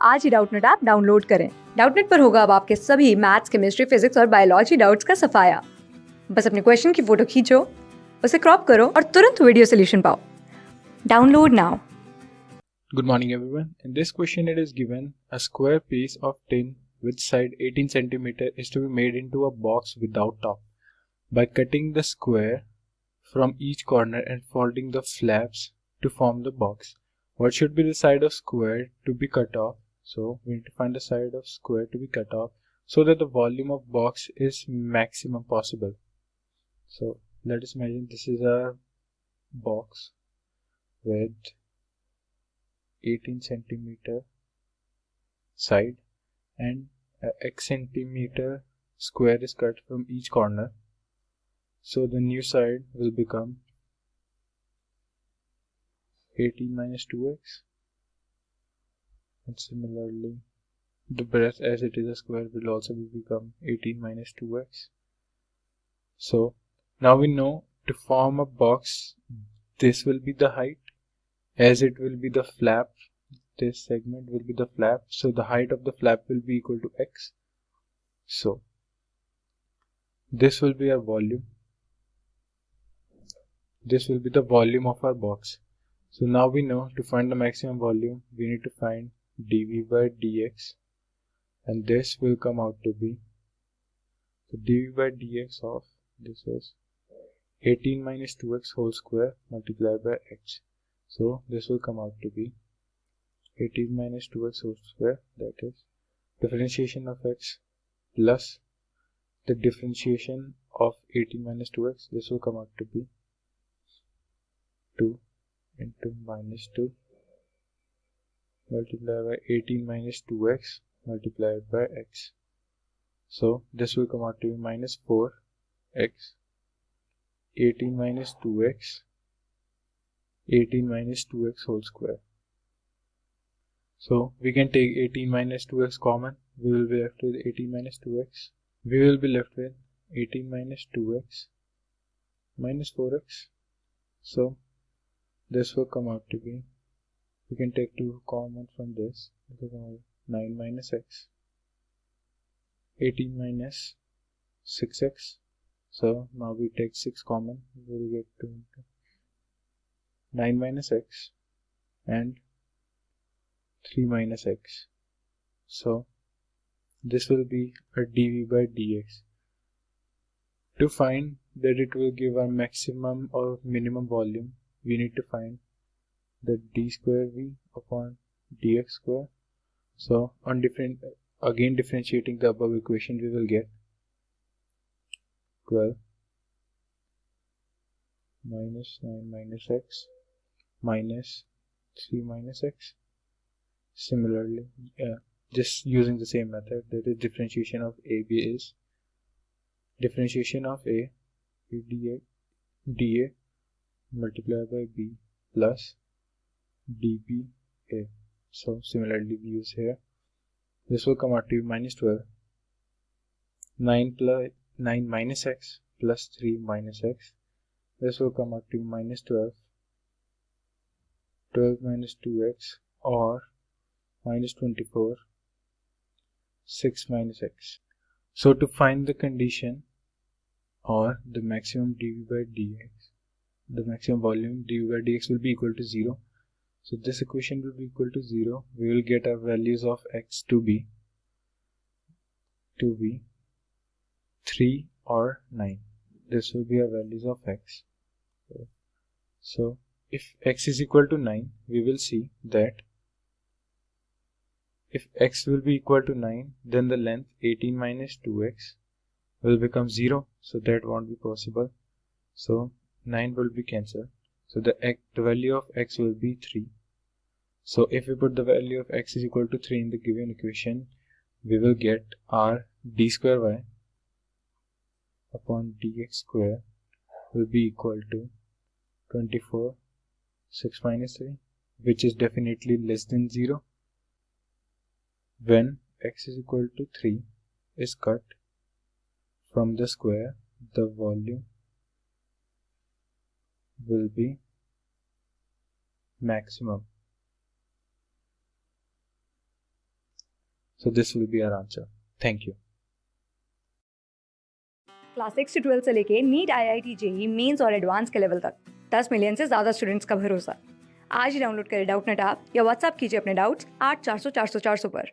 आज ही Doubtnut app download करें। Doubtnut पर होगा अब आपके सभी मैथ्स, केमिस्ट्री, फिजिक्स और बायोलॉजी डाउट्स का सफाया। बस अपने क्वेश्चन की फोटो खींचो, उसे क्रॉप करो और तुरंत वीडियो सॉल्यूशन पाओ। Download now. Good morning everyone. In this question it is given a square piece of tin with side 18 cm is to be made into a box without top by cutting the square from each corner and folding the flaps to form the box. What should be the side of square to be cut off? So we need to find the side of square to be cut off so that the volume of box is maximum possible. So let us imagine this is a box with 18 centimeter side and x centimeter square is cut from each corner, so the new side will become 18 minus 2x, and similarly the breadth as it is a square will also become 18 minus 2x. So now we know to form a box this will be the height, as it will be the flap, this segment will be the flap, so the height of the flap will be equal to x. So this will be our volume. This will be the volume of our box. So now we know to find the maximum volume we need to find dV by dx, and this will come out to be, so dV by dx of this is 18 minus 2x whole square multiplied by x. So this will come out to be 18 minus 2x whole square, that is differentiation of x plus the differentiation of 18 minus 2x. This will come out to be 2 into minus 2 multiplied by 18 minus 2x multiplied by x. So this will come out to be minus 4x, 18 minus 2x, 18 minus 2x whole square. So we can take 18 minus 2x common. We will be left with 18 minus 2x. We will be left with 18 minus 2x minus 4x. So this will come out to be, we can take 2 common from this. This will come out 9 minus x, 18 minus 6x. So now we take 6 common, we will get 2 into 9 minus x and 3 minus x. So this will be a dV by dx. To find that it will give our maximum or minimum volume, we need to find the d square v upon dx square. So on again differentiating the above equation, we will get 12 minus 9 minus x minus 3 minus x. Similarly, just using the same method, that is differentiation of AB is differentiation of A dA multiplied by B plus dBA. So similarly we use here, this will come out to be minus 12, 9 minus x plus 3 minus x. This will come out to be minus 12, 12 minus 2x, or minus 24, 6 minus x. So to find the condition or the maximum dV by dx, the maximum volume dV by dx will be equal to 0. So this equation will be equal to 0. We will get our values of x to be 3 or 9. This will be our values of x. So if x is equal to 9, we will see that if x will be equal to 9, then the length 18 minus 2x will become 0. So that won't be possible. So 9 will be cancelled. So the value of x will be 3. So if we put the value of x is equal to 3 in the given equation, we will get our d square y upon dx square will be equal to 24, 6 minus 3, which is definitely less than 0. When x is equal to 3 is cut from the square, the volume will be maximum. So this will be our answer. Thank you. Class 6 से 12 से लेके NEET IIT JEE mains और advance के level तक 10 million से ज्यादा students का भरोसा। आज ही डाउनलोड करें डाउटनेट ऐप या व्हाट्सएप कीजिए अपने डाउट्स 8400 400 400 पर।